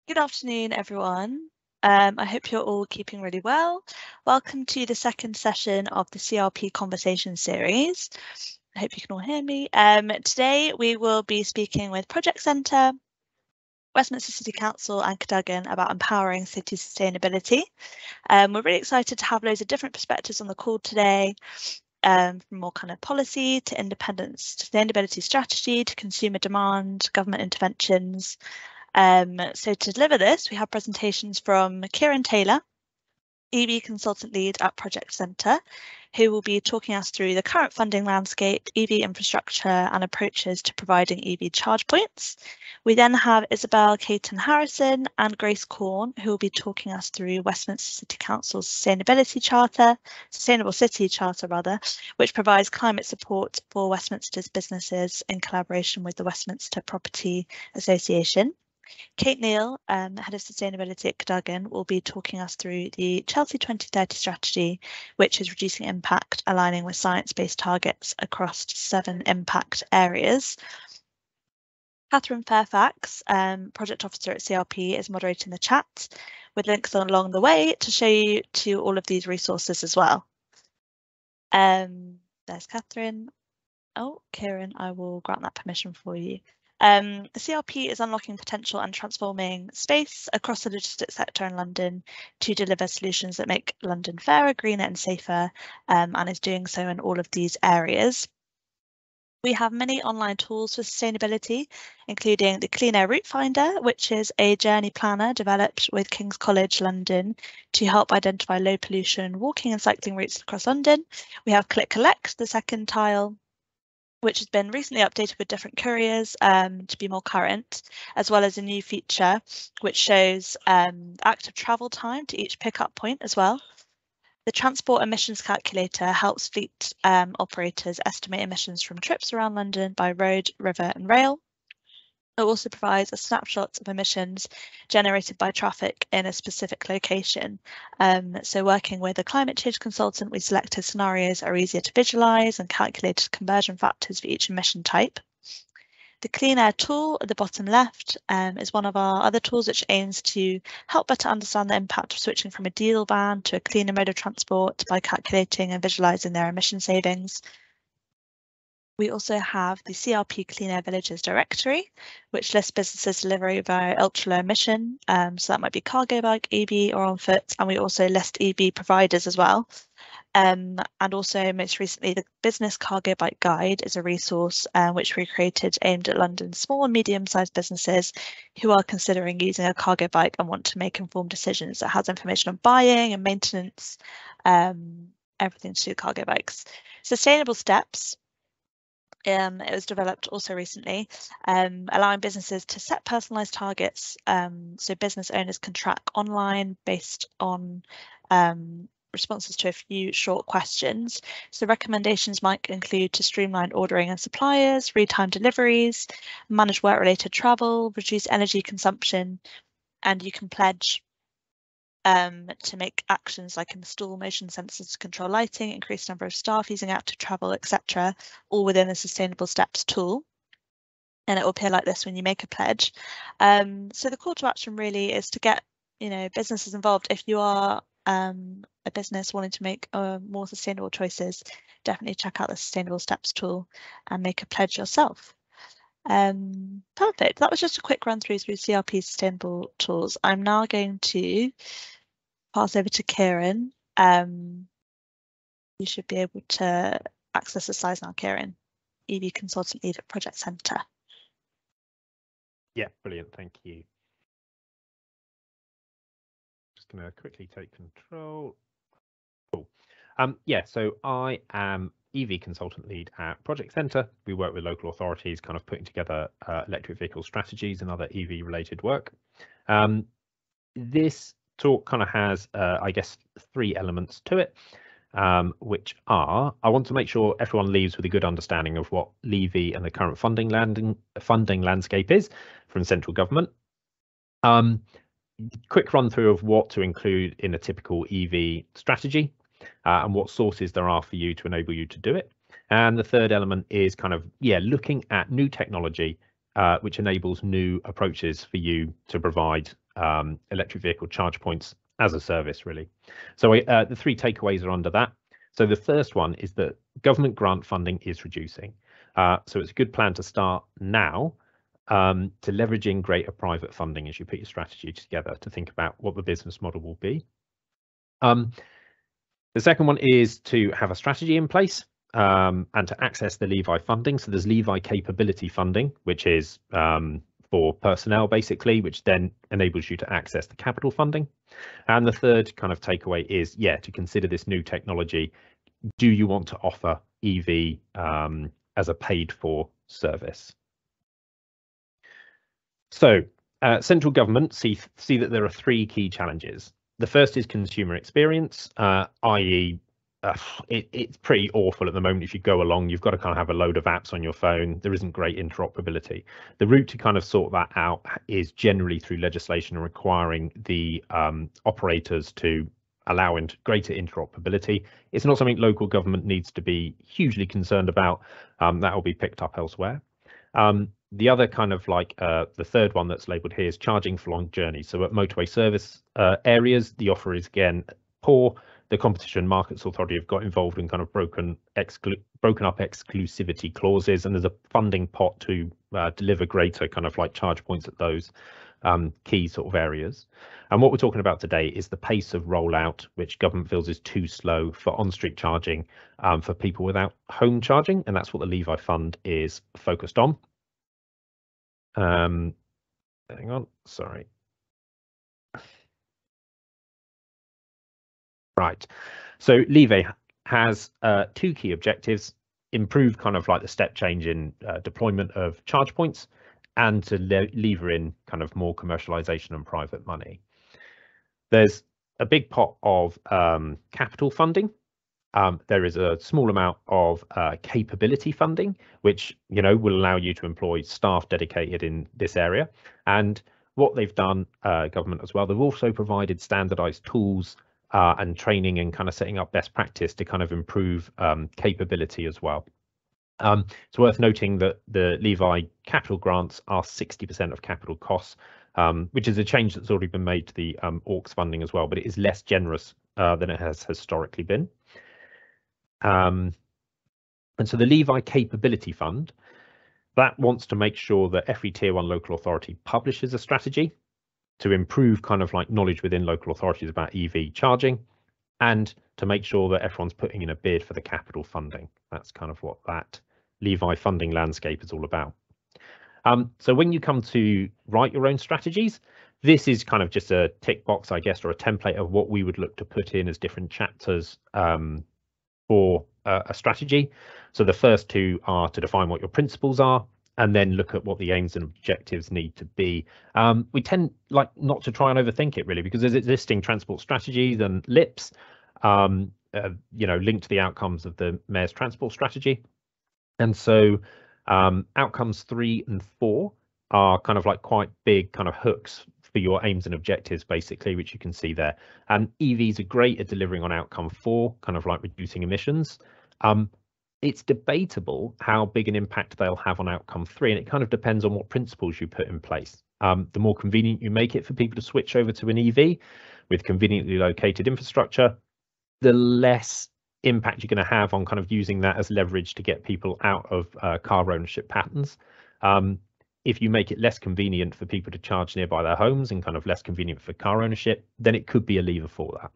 Good afternoon, everyone. I hope you're all keeping really well. Welcome to the second session of the CRP conversation series. I hope you can all hear me. Today we will be speaking with Project Centre, Westminster City Council and Cadogan about empowering city sustainability. We're really excited to have loads of different perspectives on the call today, from more kind of policy to independent sustainability strategy to consumer demand, government interventions. So to deliver this, we have presentations from Kieran Taylor, EV Consultant Lead at Project Centre, who will be talking us through the current funding landscape, EV infrastructure and approaches to providing EV charge points. We then have Isabel Caton Harrison and Grace Corn, who will be talking us through Westminster City Council's Sustainable City Charter, which provides climate support for Westminster's businesses in collaboration with the Westminster Property Association. Kate Neal, Head of Sustainability at Cadogan, will be talking us through the Chelsea 2030 strategy, which is reducing impact, aligning with science-based targets across 7 impact areas. Catherine Fairfax, Project Officer at CRP, is moderating the chat with links along the way to show you to all of these resources as well. There's Catherine. Oh, Kieran, I will grant that permission for you. The CRP is unlocking potential and transforming space across the logistics sector in London to deliver solutions that make London fairer, greener and safer, and is doing so in all of these areas. We have many online tools for sustainability, including the Clean Air Route Finder, which is a journey planner developed with King's College London to help identify low pollution walking and cycling routes across London. We have Click Collect, the second tile, which has been recently updated with different couriers to be more current, as well as a new feature which shows active travel time to each pickup point as well. The Transport Emissions Calculator helps fleet operators estimate emissions from trips around London by road, river and rail. It also provides a snapshot of emissions generated by traffic in a specific location. So working with a climate change consultant, we selected scenarios are easier to visualise and calculated conversion factors for each emission type. The Clean Air tool at the bottom left is one of our other tools which aims to help better understand the impact of switching from a diesel van to a cleaner mode of transport by calculating and visualising their emission savings. We also have the CRP Clean Air Villages directory, which lists businesses delivering via ultra-low emission. So that might be cargo bike, EV or on foot. And we also list EV providers as well. And also most recently, the Business Cargo Bike Guide is a resource which we created aimed at London's small and medium-sized businesses who are considering using a cargo bike and want to make informed decisions. It has information on buying and maintenance, everything to do with cargo bikes. Sustainable Steps. It was developed also recently, allowing businesses to set personalised targets so business owners can track online based on responses to a few short questions. So recommendations might include to streamline ordering and suppliers, read-time deliveries, manage work-related travel, reduce energy consumption, and you can pledge to make actions like install motion sensors to control lighting, increase number of staff using active travel, etc., all within the Sustainable Steps tool. And it will appear like this when you make a pledge. So the call to action really is to get businesses involved. If you are a business wanting to make more sustainable choices, definitely check out the Sustainable Steps tool and make a pledge yourself. Perfect. That was just a quick run through CRP sustainable tools. I'm now going to pass over to Kieran. You should be able to access the slides now, Kieran. EV Consultant Lead at Project Centre. Yeah, brilliant. Thank you. Just going to quickly take control. Cool. Yeah, so I am EV Consultant Lead at Project Centre. We work with local authorities, kind of putting together electric vehicle strategies and other EV related work. This talk kind of has, I guess, 3 elements to it, which are, I want to make sure everyone leaves with a good understanding of what LEVI and the current funding landscape is from central government. Quick run through of what to include in a typical EV strategy and what sources there are for you to enable you to do it. And the third element is kind of, looking at new technology which enables new approaches for you to provide electric vehicle charge points as a service, really. So the three takeaways are under that. So the first one is that government grant funding is reducing. So it's a good plan to start now to leveraging greater private funding as you put your strategy together to think about what the business model will be. The second one is to have a strategy in place and to access the LEVI funding. So there's LEVI Capability funding, which is for personnel, basically, which then enables you to access the capital funding. And the third kind of takeaway is, yeah, to consider this new technology. Do you want to offer EV as a paid for service? So central government see that there are three key challenges. The first is consumer experience, i.e. It's pretty awful at the moment. If you go along, you've got to kind of have a load of apps on your phone. There isn't great interoperability. The route to kind of sort that out is generally through legislation requiring the operators to allow greater interoperability. It's not something local government needs to be hugely concerned about. That will be picked up elsewhere. The other kind of like the third one that's labelled here is charging for long journeys. So at motorway service areas, the offer is again poor. The Competition Markets Authority have got involved in kind of broken up exclusivity clauses, and there's a funding pot to deliver greater kind of like charge points at those key sort of areas. And what we're talking about today is the pace of rollout, which government feels is too slow for on-street charging for people without home charging, and that's what the LEVI fund is focused on. Hang on, sorry. Right, so LEVI has two key objectives: improve kind of like the step change in deployment of charge points, and to lever in kind of more commercialization and private money. There's a big pot of capital funding. There is a small amount of capability funding, which will allow you to employ staff dedicated in this area. And what they've done, government as well, they've also provided standardized tools and training and kind of setting up best practice to kind of improve capability as well. It's worth noting that the LEVI capital grants are 60% of capital costs, which is a change that's already been made to the AUX funding as well, but it is less generous than it has historically been. And so the LEVI Capability Fund, that wants to make sure that every tier 1 local authority publishes a strategy to improve kind of like knowledge within local authorities about EV charging, and to make sure that everyone's putting in a bid for the capital funding. That's kind of what that LEVI funding landscape is all about. So when you come to write your own strategies, this is kind of just a tick box, I guess, or a template of what we would look to put in as different chapters for a strategy. So the first two are to define what your principles are, and then look at what the aims and objectives need to be. We tend like not to try and overthink it really, because there's existing transport strategies and LIPs, linked to the outcomes of the Mayor's transport strategy. And so outcomes 3 and 4 are kind of like quite big kind of hooks for your aims and objectives, basically, which you can see there. And EVs are great at delivering on outcome 4, kind of like reducing emissions. It's debatable how big an impact they'll have on outcome 3, and it kind of depends on what principles you put in place. The more convenient you make it for people to switch over to an EV with conveniently located infrastructure, the less impact you're going to have on kind of using that as leverage to get people out of car ownership patterns. If you make it less convenient for people to charge nearby their homes and kind of less convenient for car ownership, then it could be a lever for that.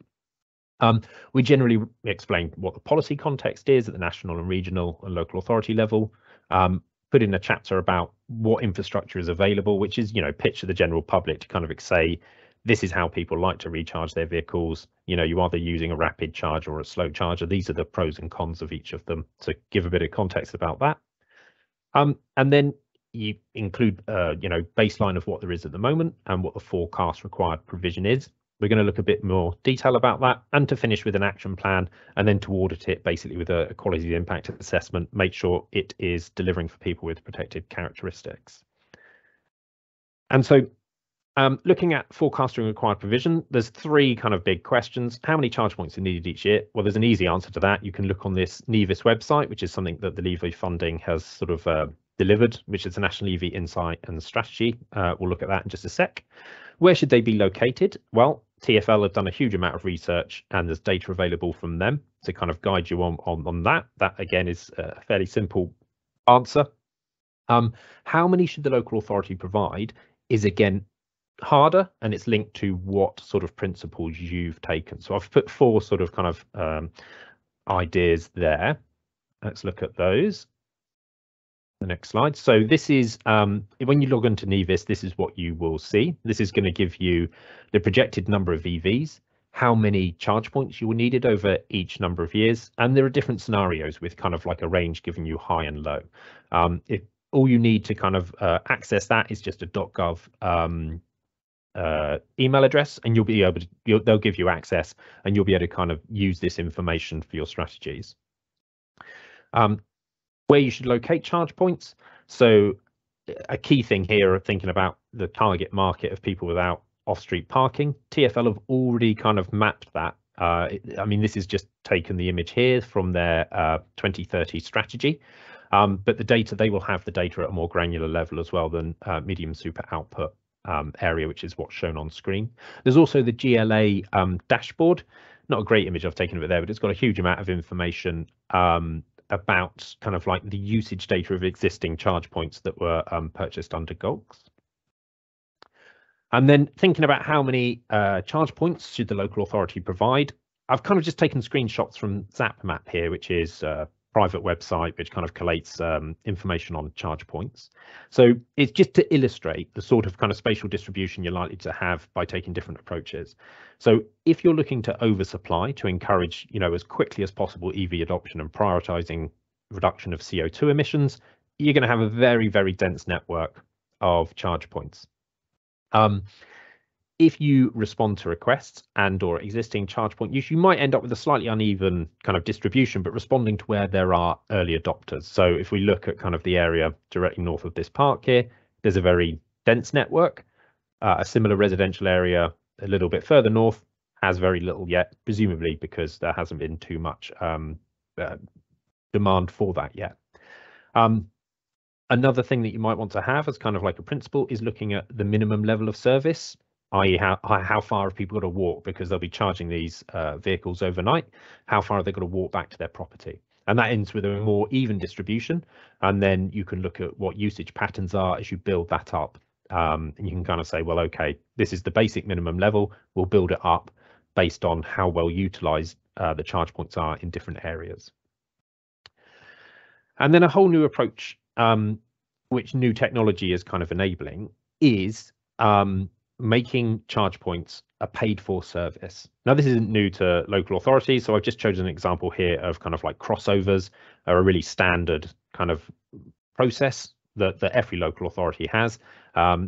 We generally explain what the policy context is at the national and regional and local authority level, put in a chapter about what infrastructure is available, which is, pitch to the general public to kind of say, this is how people like to recharge their vehicles. You're either using a rapid charge or a slow charger. These are the pros and cons of each of them, to give a bit of context about that. And then you include, baseline of what there is at the moment and what the forecast required provision is. We're going to look a bit more detail about that, and to finish with an action plan, and then to audit it basically with a quality impact assessment, make sure it is delivering for people with protected characteristics. And so looking at forecasting required provision, there's 3 kind of big questions. How many charge points are needed each year? Well, there's an easy answer to that. You can look on this NEVIS website, which is something that the LEVI funding has sort of delivered, which is the National EV Insight and Strategy. We'll look at that in just a sec. Where should they be located? Well, TfL have done a huge amount of research and there's data available from them to kind of guide you on that. That again is a fairly simple answer. How many should the local authority provide is again harder, and it's linked to what sort of principles you've taken. So I've put 4 sort of kind of ideas there. Let's look at those. The next slide. So this is when you log into Nevis, this is what you will see. This is going to give you the projected number of EVs, how many charge points you will needed over each number of years, and there are different scenarios with kind of like a range giving you high and low. If all you need to kind of access that is just a .gov email address, and you'll be able to, they'll give you access, and you'll be able to kind of use this information for your strategies. Where you should locate charge points. So a key thing here of thinking about the target market of people without off-street parking. TfL have already kind of mapped that. I mean, this is just taken the image here from their 2030 strategy, but the data, they will have the data at a more granular level as well than medium super output area, which is what's shown on screen. There's also the GLA dashboard. Not a great image I've taken of it there, but it's got a huge amount of information about kind of like the usage data of existing charge points that were purchased under GOLCs. And then thinking about how many charge points should the local authority provide, I've kind of just taken screenshots from ZapMap here, which is a private website which kind of collates information on charge points. So it's just to illustrate the sort of kind of spatial distribution you're likely to have by taking different approaches. So if you're looking to oversupply to encourage, you know, as quickly as possible EV adoption and prioritizing reduction of CO2 emissions, you're going to have a very, very dense network of charge points. If you respond to requests and or existing charge point use, you might end up with a slightly uneven kind of distribution, but responding to where there are early adopters. So if we look at kind of the area directly north of this park here, there's a very dense network. A similar residential area a little bit further north has very little yet, presumably because there hasn't been too much demand for that yet. Another thing that you might want to have as kind of like a principle is looking at the minimum level of service, i.e. how far have people got to walk, because they'll be charging these vehicles overnight. How far are they got to walk back to their property? And that ends with a more even distribution. And then you can look at what usage patterns are as you build that up. And you can kind of say, well, okay, this is the basic minimum level. We'll build it up based on how well utilized the charge points are in different areas. And then a whole new approach, which new technology is kind of enabling, is making charge points a paid for service. Now, this isn't new to local authorities, so I've just chosen an example here of kind of like crossovers are a really standard kind of process that every local authority has.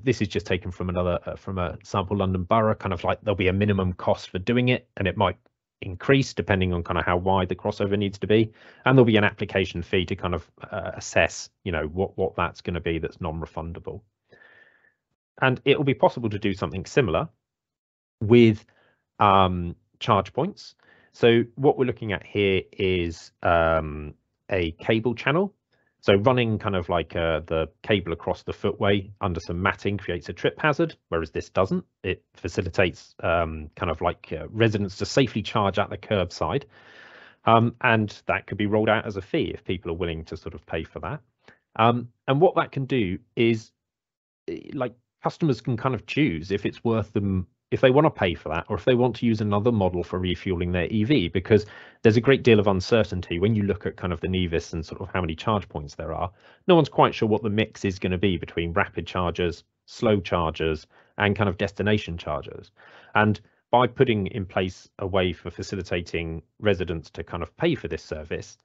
This is just taken from from a sample London Borough, kind of like there'll be a minimum cost for doing it, and it might increase depending on kind of how wide the crossover needs to be, and there'll be an application fee to kind of assess, you know, what that's going to be that's non-refundable. And it will be possible to do something similar with charge points. So what we're looking at here is a cable channel. So running kind of like the cable across the footway under some matting creates a trip hazard, whereas this doesn't. It facilitates kind of like residents to safely charge at the curbside. And that could be rolled out as a fee if people are willing to sort of pay for that. And what that can do is, like, customers can kind of choose if it's worth them, if they want to pay for that, or if they want to use another model for refueling their EV, because there's a great deal of uncertainty when you look at kind of the Nevis and sort of how many charge points there are. No one's quite sure what the mix is going to be between rapid chargers, slow chargers, and kind of destination chargers. And by putting in place a way for facilitating residents to kind of pay for this service,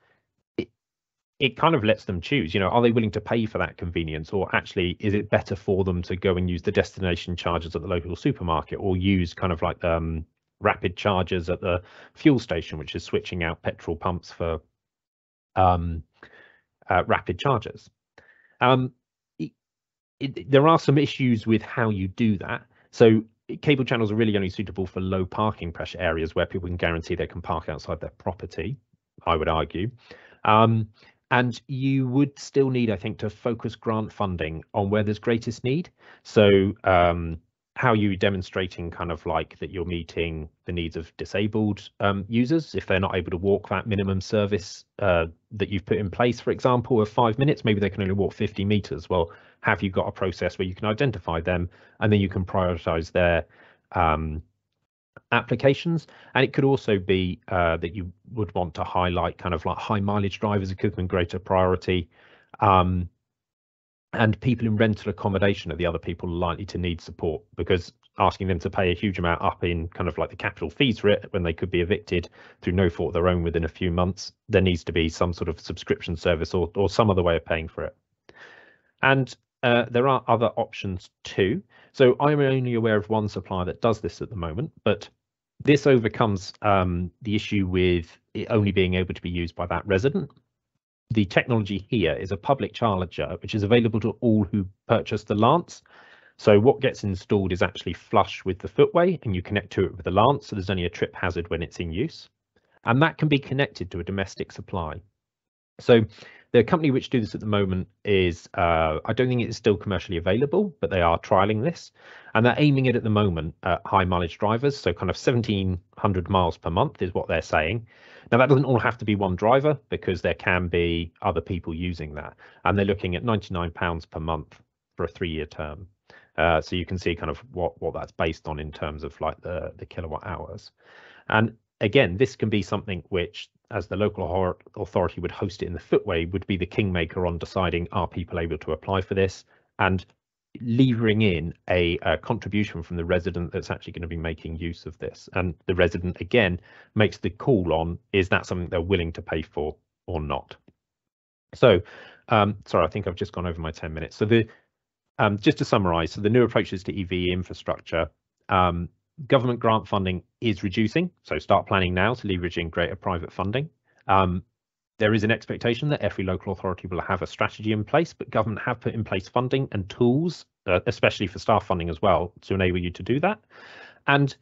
it kind of lets them choose, you know, are they willing to pay for that convenience, or actually is it better for them to go and use the destination chargers at the local supermarket, or use kind of like rapid chargers at the fuel station, which is switching out petrol pumps for rapid chargers. There are some issues with how you do that. So cable channels are really only suitable for low parking pressure areas where people can guarantee they can park outside their property, I would argue. And you would still need, I think, to focus grant funding on where there's greatest need. So how are you demonstrating kind of like that you're meeting the needs of disabled users if they're not able to walk that minimum service that you've put in place, for example, of 5 minutes? Maybe they can only walk 50 meters. Well, have you got a process where you can identify them and then you can prioritize their applications? And it could also be that you would want to highlight kind of like high mileage drivers who could be greater priority. And people in rental accommodation are the other people likely to need support, because asking them to pay a huge amount up in kind of like the capital fees for it when they could be evicted through no fault of their own within a few months, there needs to be some sort of subscription service or some other way of paying for it. And there are other options too. So I'm only aware of one supplier that does this at the moment, but this overcomes the issue with it only being able to be used by that resident. The technology here is a public charger, which is available to all who purchase the Lance. So what gets installed is actually flush with the footway, and you connect to it with the Lance, so there's only a trip hazard when it's in use. And that can be connected to a domestic supply. So the company which do this at the moment is, I don't think it's still commercially available, but they are trialing this. And they're aiming it at the moment at high mileage drivers, so kind of 1,700 miles per month is what they're saying. Now, that doesn't all have to be one driver, because there can be other people using that. And they're looking at £99 per month for a 3-year term. So you can see kind of what that's based on in terms of like the kilowatt hours. And again, this can be something which, as the local authority would host it in the footway, would be the kingmaker on deciding, are people able to apply for this, and levering in a contribution from the resident that's actually going to be making use of this. And the resident, again, makes the call on, is that something they're willing to pay for or not? So, sorry, I think I've just gone over my 10 minutes. So just to summarize, so the new approaches to EV infrastructure, government grant funding is reducing, so start planning now to leverage in greater private funding. There is an expectation that every local authority will have a strategy in place, but government have put in place funding and tools, especially for staff funding as well, to enable you to do that. And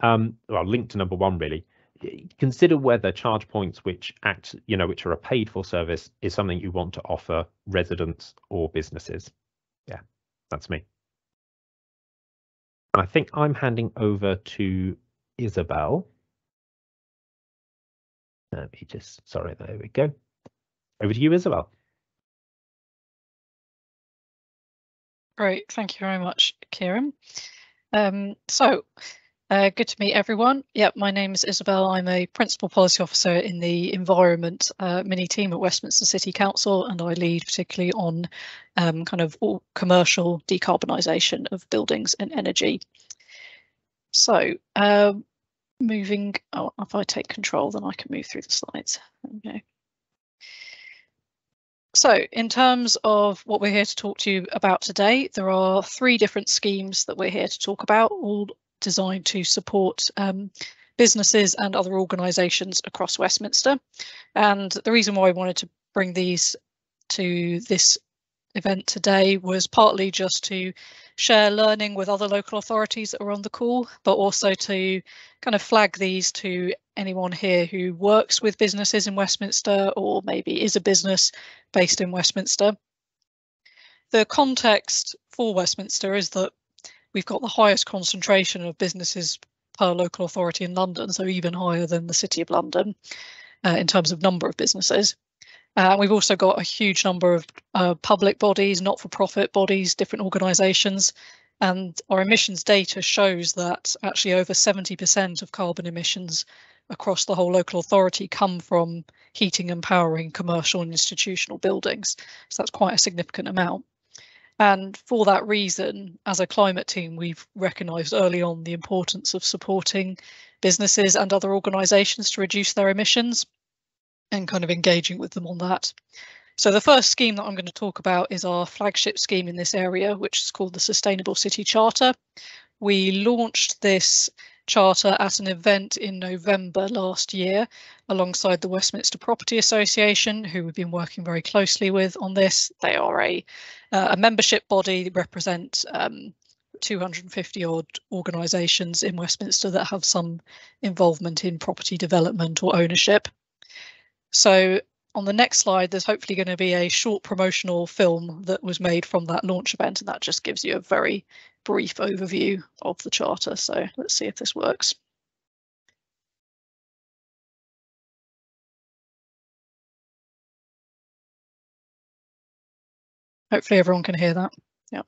well, linked to number one, really, consider whether charge points which act, which are a paid for service, is something you want to offer residents or businesses. Yeah, that's me. I think I'm handing over to Isabel. Let me just, sorry, there we go. Over to you, Isabel. Great, thank you very much, Kieran. Good to meet everyone. Yep, my name is Isabel. I'm a Principal Policy Officer in the Environment mini team at Westminster City Council, and I lead particularly on kind of all commercial decarbonisation of buildings and energy. So moving, if I take control, then I can move through the slides. Okay. So in terms of what we're here to talk to you about today, there are 3 different schemes that we're here to talk about, all designed to support businesses and other organisations across Westminster. And the reason why I wanted to bring these to this event today was partly just to share learning with other local authorities that are on the call, but also to kind of flag these to anyone here who works with businesses in Westminster or maybe is a business based in Westminster. The context for Westminster is that we've got the highest concentration of businesses per local authority in London, so even higher than the City of London in terms of number of businesses. We've also got a huge number of public bodies, not-for-profit bodies, different organisations, and our emissions data shows that actually over 70% of carbon emissions across the whole local authority come from heating and powering commercial and institutional buildings. So that's quite a significant amount. And for that reason, as a climate team, we've recognised early on the importance of supporting businesses and other organisations to reduce their emissions and kind of engaging with them on that. So the first scheme that I'm going to talk about is our flagship scheme in this area, which is called the Sustainable City Charter. We launched this charter at an event in November last year alongside the Westminster Property Association, who we've been working very closely with on this. They are a membership body that represent 250 odd organisations in Westminster that have some involvement in property development or ownership. So on the next slide, there's hopefully going to be a short promotional film that was made from that launch event, and that just gives you a very brief overview of the Charter. So let's see if this works. Hopefully everyone can hear that. Yeah.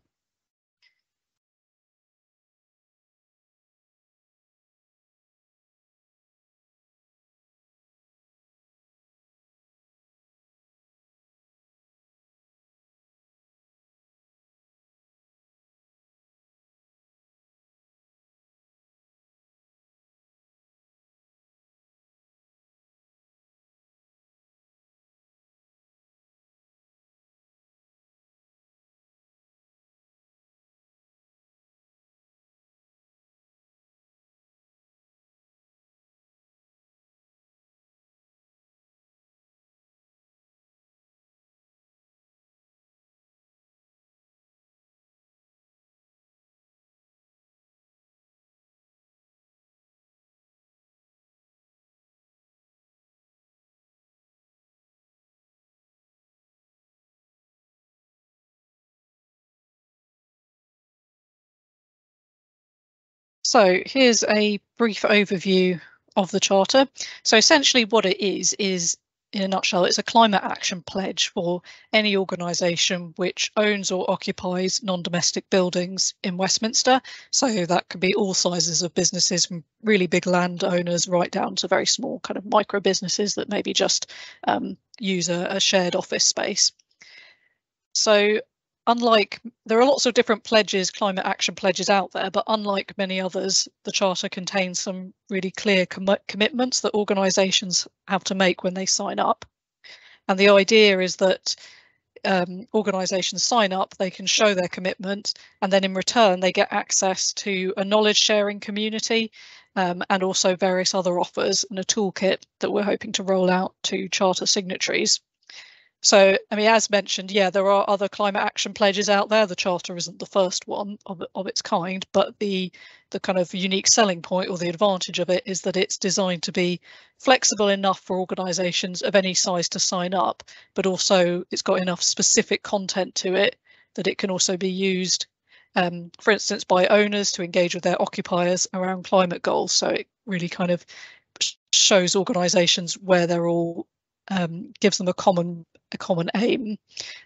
So here's a brief overview of the Charter. So essentially what it is in a nutshell, it's a climate action pledge for any organisation which owns or occupies non-domestic buildings in Westminster. So that could be all sizes of businesses, from really big landowners right down to very small kind of micro businesses that maybe just use a shared office space. So there are lots of different pledges, climate action pledges out there, but unlike many others, the Charter contains some really clear commitments that organisations have to make when they sign up. And the idea is that organisations sign up, they can show their commitment, and then in return they get access to a knowledge sharing community and also various other offers and a toolkit that we're hoping to roll out to Charter signatories. So, I mean, as mentioned, yeah, there are other climate action pledges out there. The Charter isn't the first one of its kind, but the kind of unique selling point or the advantage of it is that it's designed to be flexible enough for organisations of any size to sign up, but also it's got enough specific content to it that it can also be used, for instance, by owners to engage with their occupiers around climate goals. So it really kind of shows organisations where they're all gives them a common aim.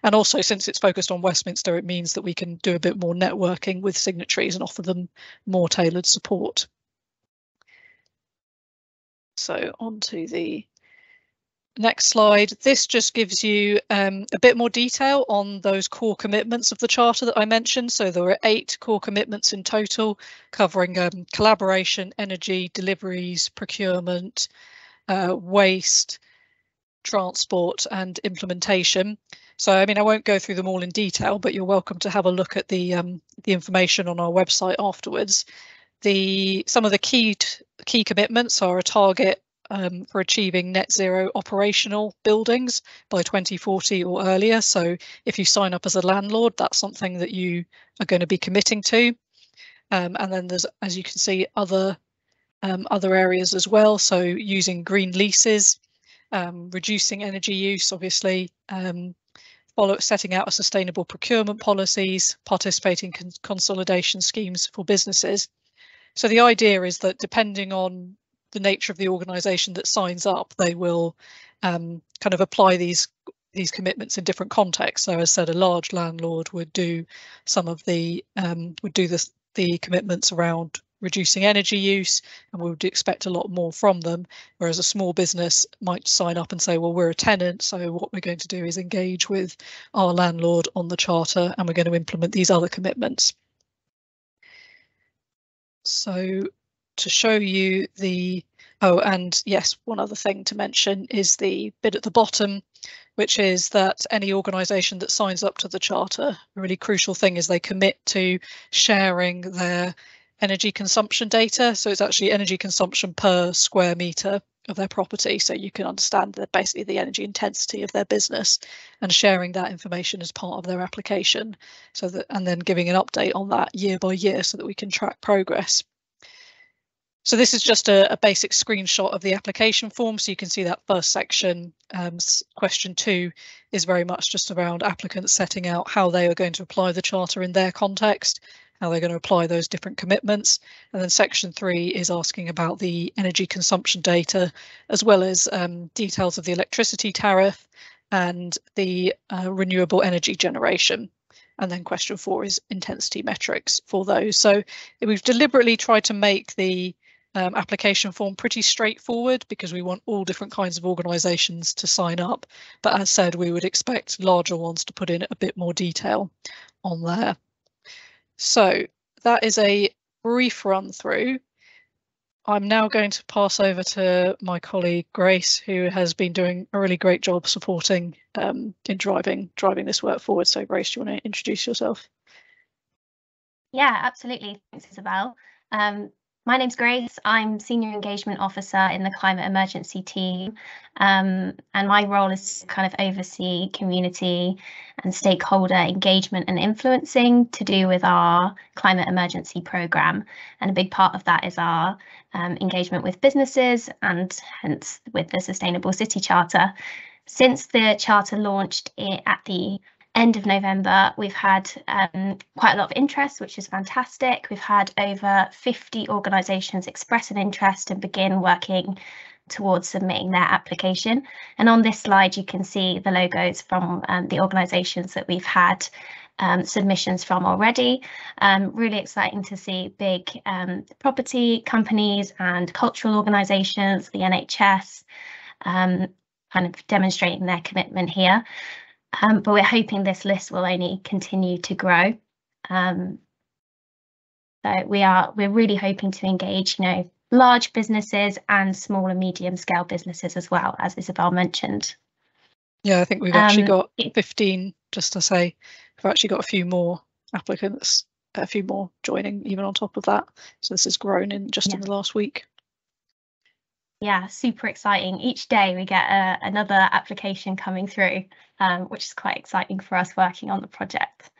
And also, since it's focused on Westminster, it means that we can do a bit more networking with signatories and offer them more tailored support. So on to the next slide. This just gives you a bit more detail on those core commitments of the Charter that I mentioned. So there are 8 core commitments in total, covering collaboration, energy, deliveries, procurement, waste, transport and implementation. So, I mean, I won't go through them all in detail, but you're welcome to have a look at the information on our website afterwards. Some of the key commitments are a target for achieving net zero operational buildings by 2040 or earlier. So if you sign up as a landlord, that's something that you are going to be committing to. And then there's, as you can see, other areas as well. So using green leases, reducing energy use, obviously, setting out a sustainable procurement policies, participating in consolidation schemes for businesses. So the idea is that depending on the nature of the organisation that signs up, they will kind of apply these commitments in different contexts. So, as I said, a large landlord would do some of the commitments around reducing energy use, and we would expect a lot more from them, whereas a small business might sign up and say, well, we're a tenant, so what we're going to do is engage with our landlord on the Charter and we're going to implement these other commitments. So to show you and yes, one other thing to mention is the bit at the bottom, which is that any organisation that signs up to the Charter, a really crucial thing is they commit to sharing their energy consumption data. So it's actually energy consumption per square metre of their property. So you can understand that basically the energy intensity of their business and sharing that information as part of their application. So that, and then giving an update on that year by year so that we can track progress. So this is just a basic screenshot of the application form. So you can see that first section, question 2, is very much just around applicants setting out how they are going to apply the Charter in their context, how they're going to apply those different commitments. And then section 3 is asking about the energy consumption data, as well as details of the electricity tariff and the renewable energy generation. And then question 4 is intensity metrics for those. So we've deliberately tried to make the application form pretty straightforward because we want all different kinds of organisations to sign up. But as said, we would expect larger ones to put in a bit more detail on there. So that is a brief run through. I'm now going to pass over to my colleague Grace, who has been doing a really great job supporting in driving this work forward. So Grace, do you want to introduce yourself? Yeah, absolutely. Thanks, Isabel. My name's Grace. I'm Senior Engagement Officer in the Climate Emergency team, and my role is to kind of oversee community and stakeholder engagement and influencing to do with our climate emergency programme. And a big part of that is our engagement with businesses and hence with the Sustainable City Charter. Since the Charter launched at the end of November, we've had quite a lot of interest, which is fantastic. We've had over 50 organisations express an interest and begin working towards submitting their application. And on this slide, you can see the logos from the organisations that we've had submissions from already. Really exciting to see big property companies and cultural organisations, the NHS, kind of demonstrating their commitment here. But we're hoping this list will only continue to grow. So we're really hoping to engage, large businesses and small and medium scale businesses as well, as Isabel mentioned. Yeah, I think we've actually got 15, just to say, we've actually got a few more applicants, a few more joining even on top of that. So this has grown in the last week. Yeah, super exciting. Each day we get another application coming through, which is quite exciting for us working on the project.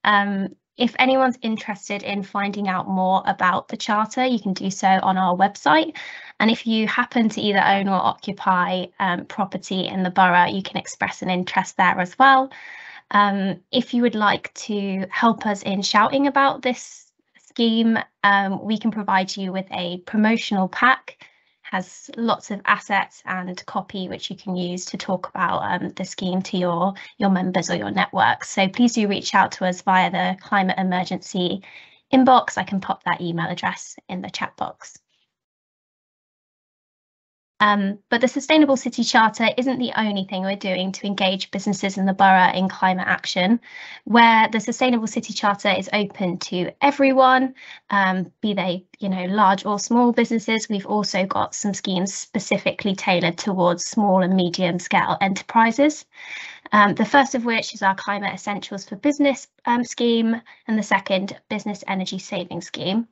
If anyone's interested in finding out more about the Charter, you can do so on our website. And if you happen to either own or occupy property in the borough, you can express an interest there as well. If you would like to help us in shouting about this scheme, we can provide you with a promotional pack. Has lots of assets and copy which you can use to talk about the scheme to your members or your network. So please do reach out to us via the Climate Emergency inbox. I can pop that email address in the chat box. But the Sustainable City Charter isn't the only thing we're doing to engage businesses in the borough in climate action, where the Sustainable City Charter is open to everyone, be they, large or small businesses. We've also got some schemes specifically tailored towards small and medium scale enterprises. The first of which is our Climate Essentials for Business scheme, and the second, Business Energy Saving Scheme.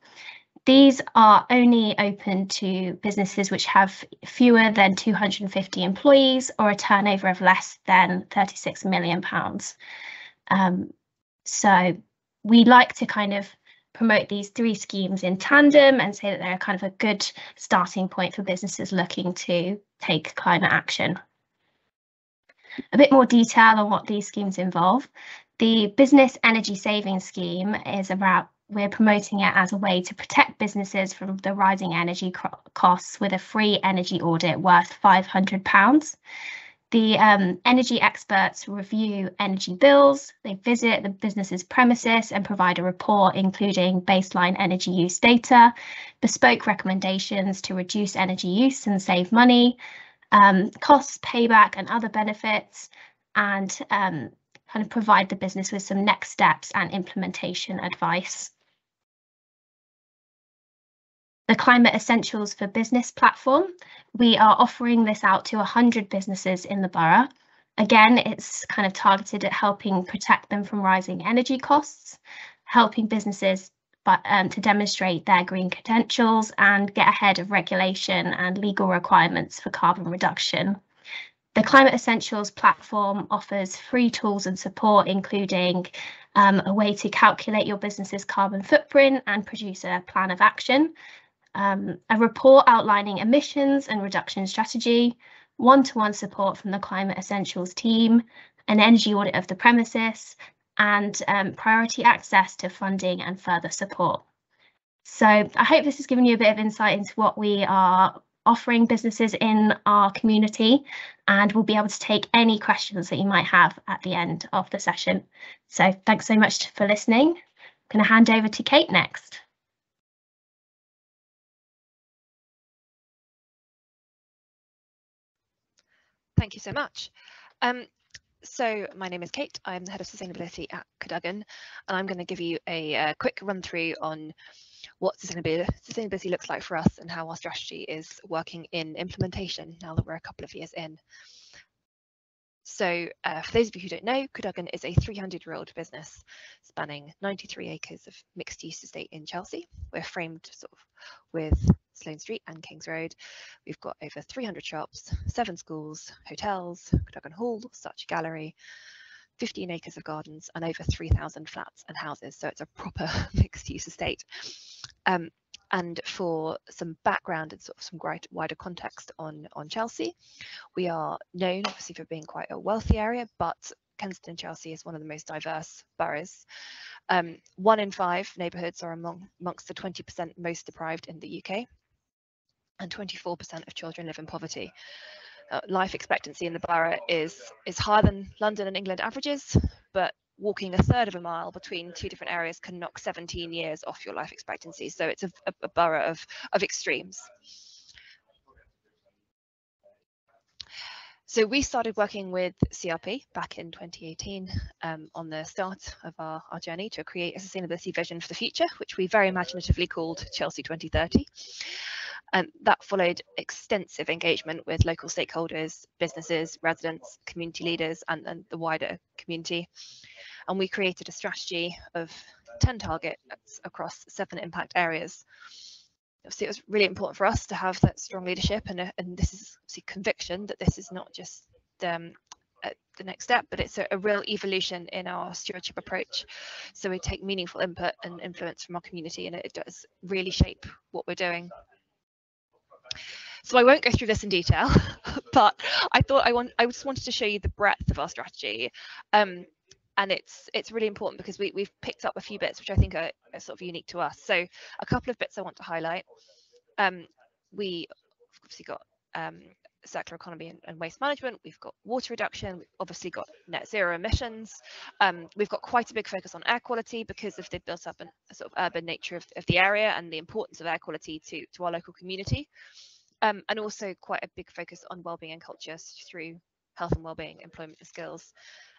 These are only open to businesses which have fewer than 250 employees or a turnover of less than £36 million. So we like to kind of promote these three schemes in tandem and say that they're kind of a good starting point for businesses looking to take climate action. A bit more detail on what these schemes involve. The Business Energy Saving Scheme is about we're promoting it as a way to protect businesses from the rising energy costs with a free energy audit worth £500. The energy experts review energy bills, they visit the business's premises and provide a report including baseline energy use data, bespoke recommendations to reduce energy use and save money, costs, payback and other benefits, and kind of provide the business with some next steps and implementation advice. The Climate Essentials for Business platform, we are offering this out to 100 businesses in the borough. Again, it's kind of targeted at helping protect them from rising energy costs, helping businesses to demonstrate their green credentials and get ahead of regulation and legal requirements for carbon reduction. The Climate Essentials platform offers free tools and support, including a way to calculate your business's carbon footprint and produce a plan of action. a report outlining emissions and reduction strategy, one-to-one support from the Climate Essentials team, an energy audit of the premises, and priority access to funding and further support. So I hope this has given you a bit of insight into what we are offering businesses in our community, and we'll be able to take any questions that you might have at the end of the session. So thanks so much for listening. I'm going to hand over to Kate next. Thank you so much. So my name is Kate. I'm the Head of Sustainability at Cadogan, and I'm going to give you a quick run through on what sustainability looks like for us and how our strategy is working in implementation now that we're a couple of years in. So for those of you who don't know, Cadogan is a 300-year-old business spanning 93 acres of mixed-use estate in Chelsea. We're framed sort of with Sloane Street and Kings Road. We've got over 300 shops, 7 schools, hotels, Cadogan Hall, such gallery, 15 acres of gardens, and over 3,000 flats and houses. So it's a proper mixed-use estate. And for some background and sort of some wider context on Chelsea, we are known obviously for being quite a wealthy area, but Kensington and Chelsea is one of the most diverse boroughs. 1 in 5 neighbourhoods are amongst the 20% most deprived in the UK, and 24% of children live in poverty. Life expectancy in the borough is higher than London and England averages, but walking 1/3 of a mile between 2 different areas can knock 17 years off your life expectancy. So it's a borough of extremes. So we started working with CRP back in 2018 on the start of our journey to create a sustainability vision for the future, which we very imaginatively called Chelsea 2030. And that followed extensive engagement with local stakeholders, businesses, residents, community leaders, and the wider community. And we created a strategy of 10 targets across 7 impact areas. Obviously, it was really important for us to have that strong leadership, and this is obviously conviction that this is not just the next step, but it's a real evolution in our stewardship approach. So we take meaningful input and influence from our community, and it does really shape what we're doing. So I won't go through this in detail, but I thought I just wanted to show you the breadth of our strategy. And it's really important because we've picked up a few bits which I think are sort of unique to us. So a couple of bits I want to highlight. We obviously got circular economy and waste management. We've got water reduction. We've obviously got net zero emissions. We've got quite a big focus on air quality because of the built up and sort of urban nature of the area and the importance of air quality to our local community. And also quite a big focus on wellbeing and culture through health and wellbeing, employment and skills,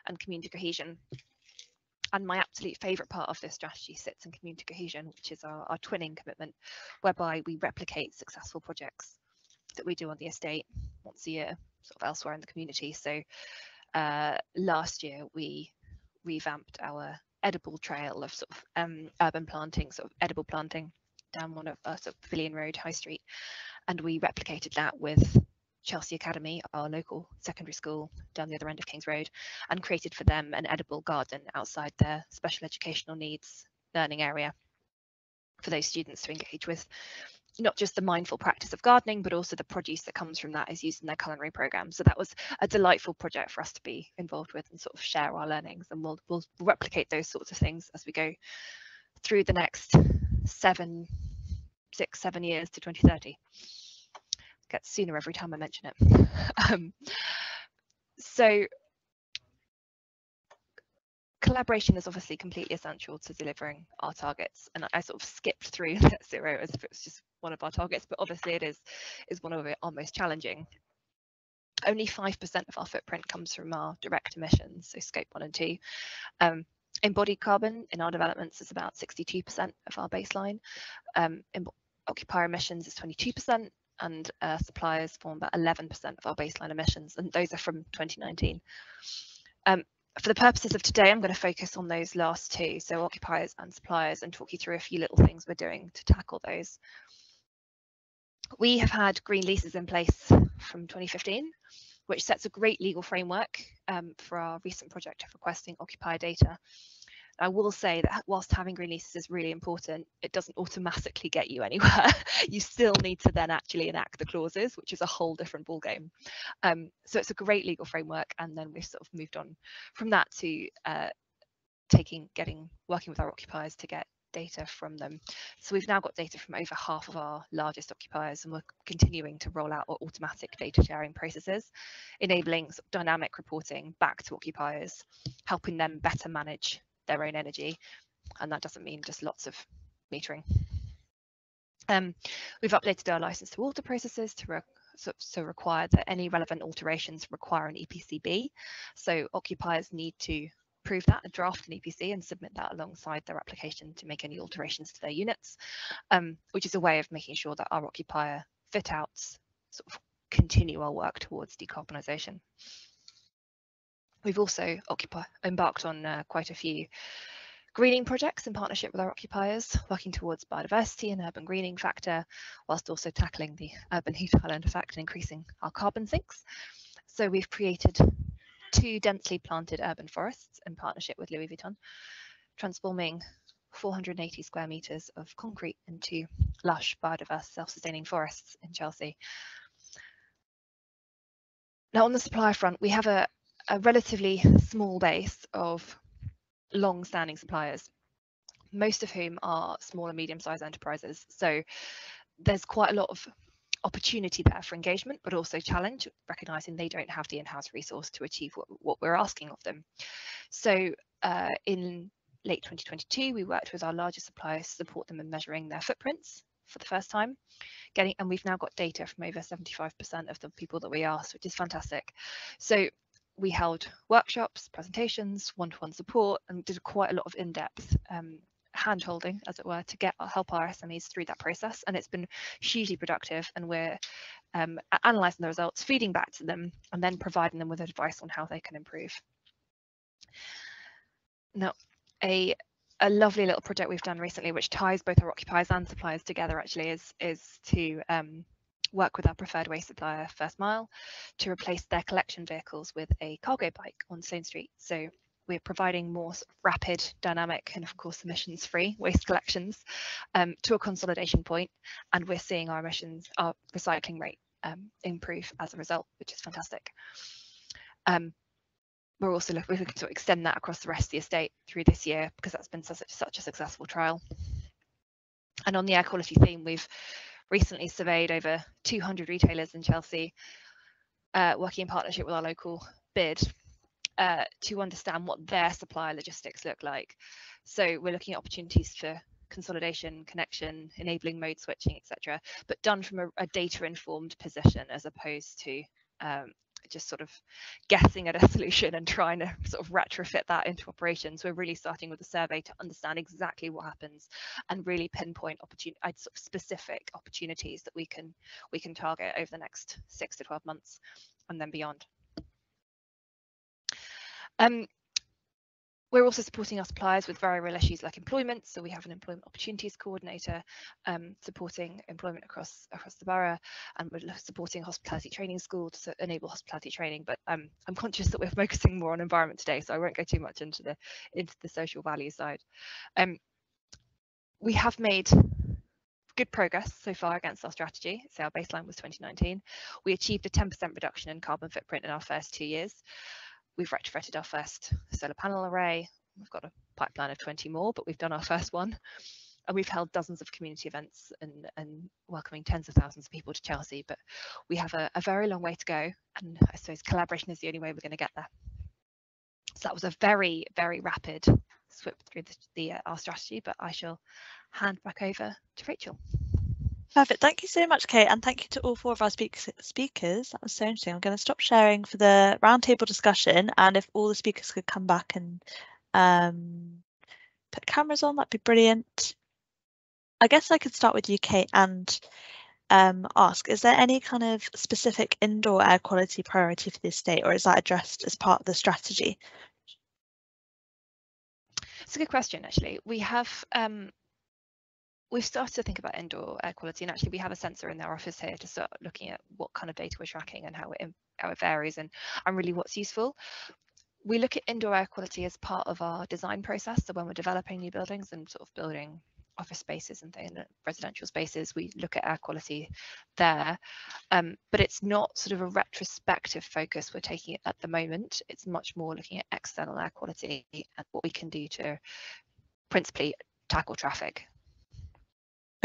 and community cohesion. And my absolute favourite part of this strategy sits in community cohesion, which is our twinning commitment, whereby we replicate successful projects that we do on the estate once a year, sort of elsewhere in the community. So last year we revamped our edible trail of sort of urban planting, sort of edible planting down one of sort of Pavilion Road, High Street, and we replicated that with Chelsea Academy, our local secondary school down the other end of Kings Road, and created for them an edible garden outside their special educational needs learning area for those students to engage with not just the mindful practice of gardening, but also the produce that comes from that is used in their culinary program. So that was a delightful project for us to be involved with and sort of share our learnings, and we'll replicate those sorts of things as we go through the next 6-7 years to 2030. Gets sooner every time I mention it. So collaboration is obviously completely essential to delivering our targets, and I sort of skipped through net zero as if it was just one of our targets, but obviously it is one of our most challenging. Only 5% of our footprint comes from our direct emissions, so scope 1 and 2. Embodied carbon in our developments is about 62% of our baseline. Occupier emissions is 22%. And suppliers form about 11% of our baseline emissions, and those are from 2019. For the purposes of today, I'm going to focus on those last 2, so occupiers and suppliers, and talk you through a few little things we're doing to tackle those. We have had green leases in place from 2015, which sets a great legal framework for our recent project of requesting occupier data. I will say that whilst having green leases is really important, it doesn't automatically get you anywhere. You still need to then actually enact the clauses, which is a whole different ballgame. So it's a great legal framework, and then we've sort of moved on from that to working with our occupiers to get data from them. So we've now got data from over half of our largest occupiers, and we're continuing to roll out automatic data sharing processes, enabling sort of dynamic reporting back to occupiers, helping them better manage their own energy. And that doesn't mean just lots of metering. We've updated our license to alter processes to require that any relevant alterations require an EPCB. So occupiers need to prove that and draft an EPC and submit that alongside their application to make any alterations to their units, which is a way of making sure that our occupier fit outs sort of continue our work towards decarbonisation. We've also embarked on quite a few greening projects in partnership with our occupiers, working towards biodiversity and urban greening factor, whilst also tackling the urban heat island effect and increasing our carbon sinks. So we've created 2 densely planted urban forests in partnership with Louis Vuitton, transforming 480 square metres of concrete into lush, biodiverse, self-sustaining forests in Chelsea. Now, on the supplier front, we have a relatively small base of long-standing suppliers, most of whom are small and medium-sized enterprises. So there's quite a lot of opportunity there for engagement, but also challenge, recognising they don't have the in-house resource to achieve what we're asking of them. So in late 2022, we worked with our largest suppliers to support them in measuring their footprints for the first time, and we've now got data from over 75% of the people that we asked, which is fantastic. So we held workshops, presentations, one-to-one support, and did quite a lot of in-depth hand-holding, as it were, to help our SMEs through that process, and it's been hugely productive, and we're analysing the results, feeding back to them, and then providing them with advice on how they can improve. Now, a lovely little project we've done recently, which ties both our occupiers and suppliers together, actually, is to work with our preferred waste supplier, First Mile, to replace their collection vehicles with a cargo bike on Stone Street. So we're providing more sort of rapid, dynamic, and of course emissions-free waste collections to a consolidation point, and we're seeing our recycling rate improve as a result, which is fantastic. We're also looking to extend that across the rest of the estate through this year, because that's been such a successful trial. And on the air quality theme, we've recently surveyed over 200 retailers in Chelsea, working in partnership with our local bid, to understand what their supplier logistics look like. So we're looking at opportunities for consolidation, connection, enabling mode switching, etc., but done from a data-informed position, as opposed to just sort of guessing at a solution and trying to sort of retrofit that into operations. We're really starting with a survey to understand exactly what happens and really pinpoint sort of specific opportunities that we can target over the next 6 to 12 months and then beyond. We're also supporting our suppliers with very real issues like employment. So we have an employment opportunities coordinator supporting employment across the borough, and we're supporting hospitality training school to enable hospitality training. But I'm conscious that we're focusing more on environment today, so I won't go too much into the social value side. We have made good progress so far against our strategy. So our baseline was 2019. We achieved a 10% reduction in carbon footprint in our first 2 years. We've retrofitted our first solar panel array. We've got a pipeline of 20 more, but we've done our first one. And we've held dozens of community events and welcoming tens of thousands of people to Chelsea. But we have a very long way to go. And I suppose collaboration is the only way we're going to get there. So that was a very, very rapid sweep through our strategy, but I shall hand back over to Rachel. Perfect. Thank you so much, Kate, and thank you to all 4 of our speakers. That was so interesting. I'm going to stop sharing for the roundtable discussion, and if all the speakers could come back and put cameras on, that'd be brilliant. I guess I could start with you, Kate, and ask, is there any kind of specific indoor air quality priority for the estate, or is that addressed as part of the strategy? It's a good question, actually. We've started to think about indoor air quality, and actually we have a sensor in our office here to start looking at what kind of data we're tracking and how it varies and really what's useful. We look at indoor air quality as part of our design process. So when we're developing new buildings and sort of building office spaces and things, residential spaces, we look at air quality there. But it's not sort of a retrospective focus we're taking at the moment. It's much more looking at external air quality and what we can do to principally tackle traffic.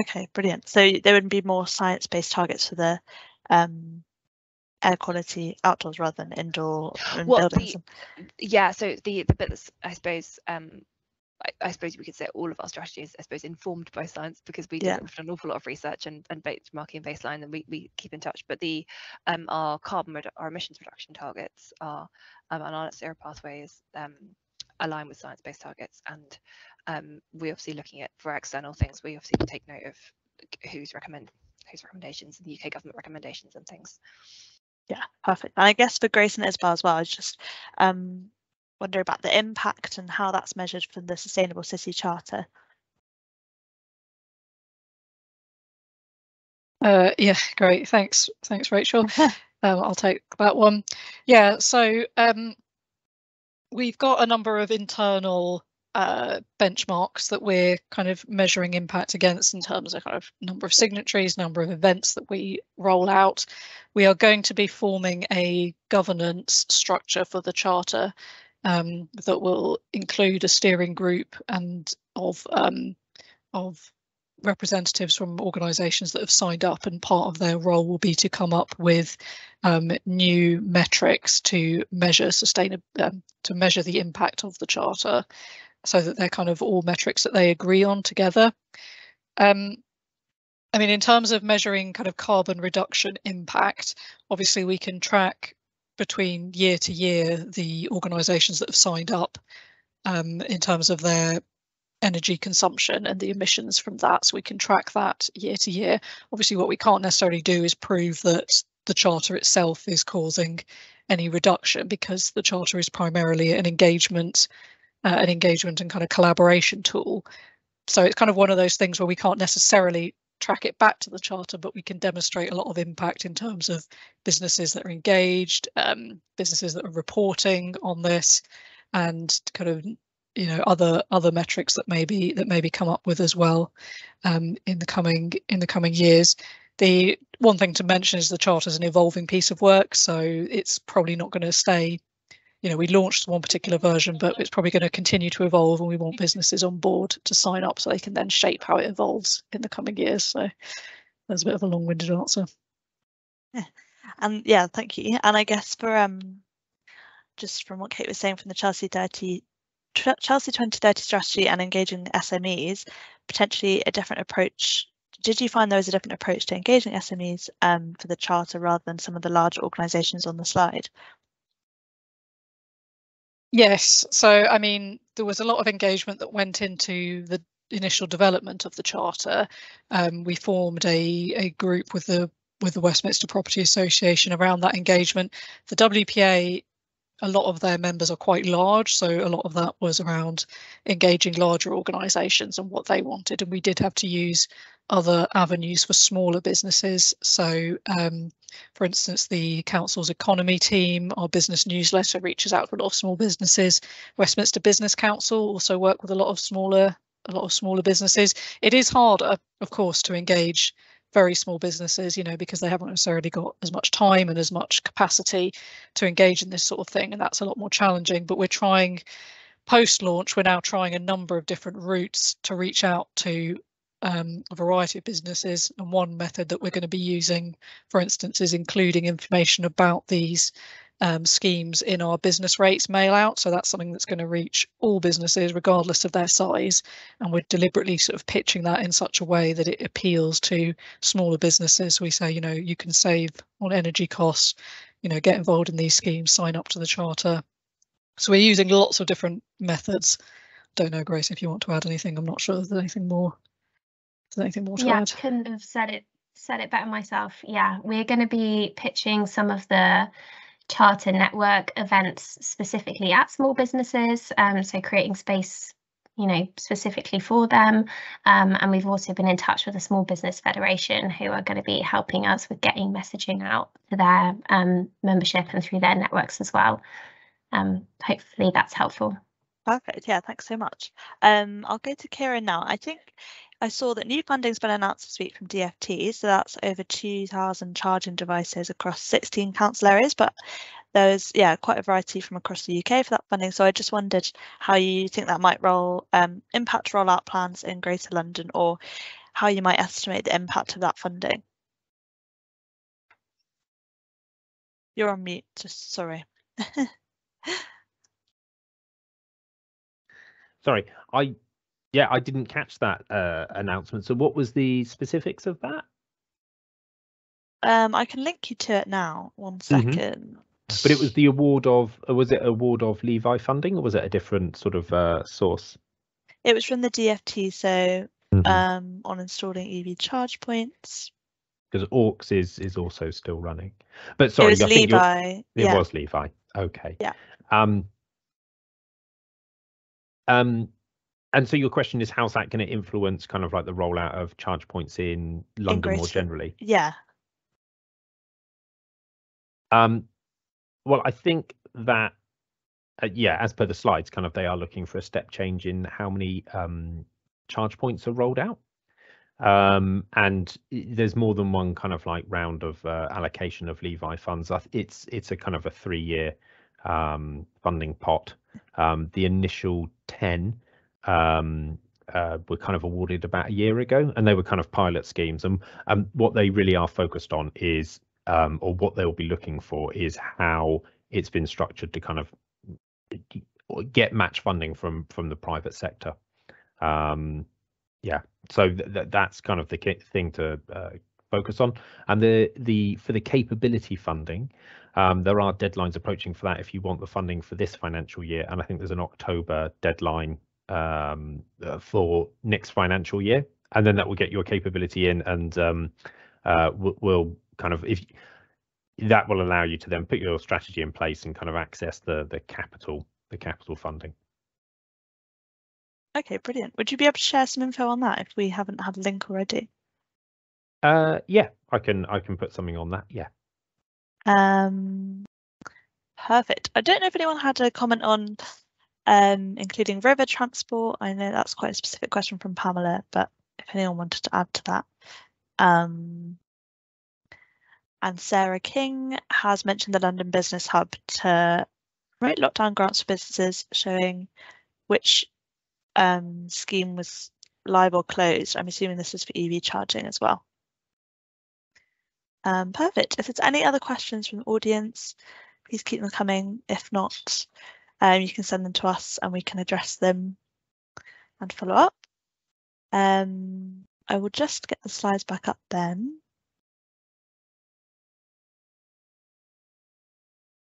Okay, brilliant. So there would be more science-based targets for the air quality outdoors rather than indoor buildings. Yeah, so the bit that's, I suppose we could say all of our strategies, I suppose, informed by science, because we've done an awful lot of research and benchmarking and baseline, and we keep in touch. But the our emissions reduction targets are and our net zero pathways align with science-based targets, and we're obviously looking at, for external things, we obviously take note of whose recommendations, and the UK government recommendations and things. Yeah, perfect. And I guess for Grace and Isabel as well, I was just wondering about the impact and how that's measured for the Sustainable City Charter. Yeah, great. Thanks, Rachel. I'll take that one. Yeah, so we've got a number of internal benchmarks that we're kind of measuring impact against in terms of kind of number of signatories, number of events that we roll out. We are going to be forming a governance structure for the charter that will include a steering group and of representatives from organisations that have signed up, and part of their role will be to come up with new metrics to measure to measure the impact of the charter, so that they're kind of all metrics that they agree on together. I mean, in terms of measuring kind of carbon reduction impact, obviously we can track between year to year the organisations that have signed up in terms of their energy consumption and the emissions from that, so we can track that year to year. Obviously what we can't necessarily do is prove that the charter itself is causing any reduction, because the charter is primarily an engagement and kind of collaboration tool. So it's kind of one of those things where we can't necessarily track it back to the charter, but we can demonstrate a lot of impact in terms of businesses that are engaged, businesses that are reporting on this, and kind of, you know, other metrics that maybe come up with as well in the coming years. The one thing to mention is the charter is an evolving piece of work, so it's probably not going to stay. You know, we launched one particular version, but it's probably going to continue to evolve, and we want businesses on board to sign up so they can then shape how it evolves in the coming years. So that's a bit of a long-winded answer. Yeah, and yeah, thank you. And I guess for just from what Kate was saying, from the Chelsea 2030 strategy and engaging SMEs, potentially a different approach. Did you find there was a different approach to engaging SMEs for the charter rather than some of the larger organisations on the slide? Yes, so I mean, there was a lot of engagement that went into the initial development of the charter. We formed a group with the Westminster Property Association around that engagement. The WPA, a lot of their members are quite large, so a lot of that was around engaging larger organisations and what they wanted, and we did have to use other avenues for smaller businesses. So for instance, the council's economy team, our business newsletter, reaches out to a lot of small businesses. Westminster Business Council also work with a lot of smaller businesses. It is harder, of course, to engage very small businesses, you know, because they haven't necessarily got as much time and as much capacity to engage in this sort of thing, and that's a lot more challenging. But we're trying, post-launch, we're now trying a number of different routes to reach out to a variety of businesses, and one method that we're going to be using, for instance, is including information about these schemes in our business rates mail out. So that's something that's going to reach all businesses regardless of their size, and we're deliberately sort of pitching that in such a way that it appeals to smaller businesses. We say, you know, you can save on energy costs, you know, get involved in these schemes, sign up to the charter. So we're using lots of different methods. Don't know, Grace, if you want to add anything. I'm not sure if there's anything more to add. I couldn't have said it better myself. Yeah, we're going to be pitching some of the charter network events specifically at small businesses, so creating space, you know, specifically for them, and we've also been in touch with the Small Business Federation, who are going to be helping us with getting messaging out to their membership and through their networks as well. hopefully that's helpful. Perfect. Yeah, thanks so much. I'll go to Kieran now. I think I saw that new funding's been announced this week from DFT, so that's over 2,000 charging devices across 16 council areas, but there's quite a variety from across the UK for that funding. So I just wondered how you think that might impact rollout plans in Greater London, or how you might estimate the impact of that funding. You're on mute, just sorry. Sorry, I didn't catch that announcement. So what was the specifics of that? I can link you to it now. 1 second. But it was the award of, was it award of LEVI funding, or was it a different sort of source? It was from the DFT, so on installing EV charge points. Because AUX is also still running. But sorry, it was LEVI. It was LEVI. Okay. Yeah. And so your question is, how's that going to influence kind of like the rollout of charge points in London more generally? Yeah. Well, I think that, as per the slides, kind of they are looking for a step change in how many charge points are rolled out. And there's more than one kind of like round of allocation of LEVI funds. It's a kind of a 3-year funding pot. The initial 10 were kind of awarded about a year ago, and they were kind of pilot schemes. And what they really are focused on is, or what they'll be looking for is how it's been structured to kind of get match funding from the private sector. So that's kind of the thing to focus on. And for the capability funding, there are deadlines approaching for that if you want the funding for this financial year, and I think there's an October deadline for next financial year, and then that will get your capability in, and will kind of, if that will allow you to then put your strategy in place and kind of access the capital funding. Okay, brilliant. Would you be able to share some info on that if we haven't had a link already? Yeah, I can put something on that. Yeah. Perfect. I don't know if anyone had a comment on including river transport. I know that's quite a specific question from Pamela, but if anyone wanted to add to that. And Sarah King has mentioned the London Business Hub to promote lockdown grants for businesses, showing which scheme was live or closed. I'm assuming this is for EV charging as well. Perfect. If there's any other questions from the audience, please keep them coming. If not, you can send them to us and we can address them and follow up. I will just get the slides back up then,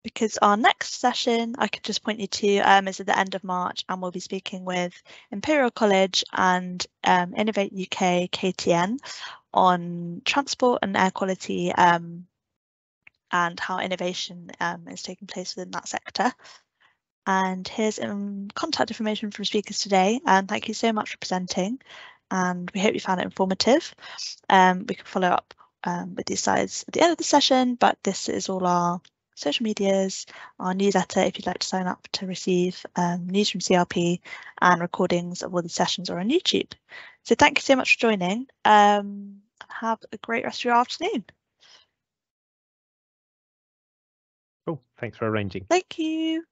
because our next session, I could just point you to, is at the end of March, and we'll be speaking with Imperial College and Innovate UK KTN on transport and air quality, and how innovation is taking place within that sector. And here's contact information from speakers today, and thank you so much for presenting, and we hope you found it informative. We can follow up with these slides at the end of the session, but this is all our social medias, our newsletter if you'd like to sign up to receive news from CRP, and recordings of all the sessions are on YouTube. So thank you so much for joining. Have a great rest of your afternoon. Cool. Thanks for arranging. Thank you.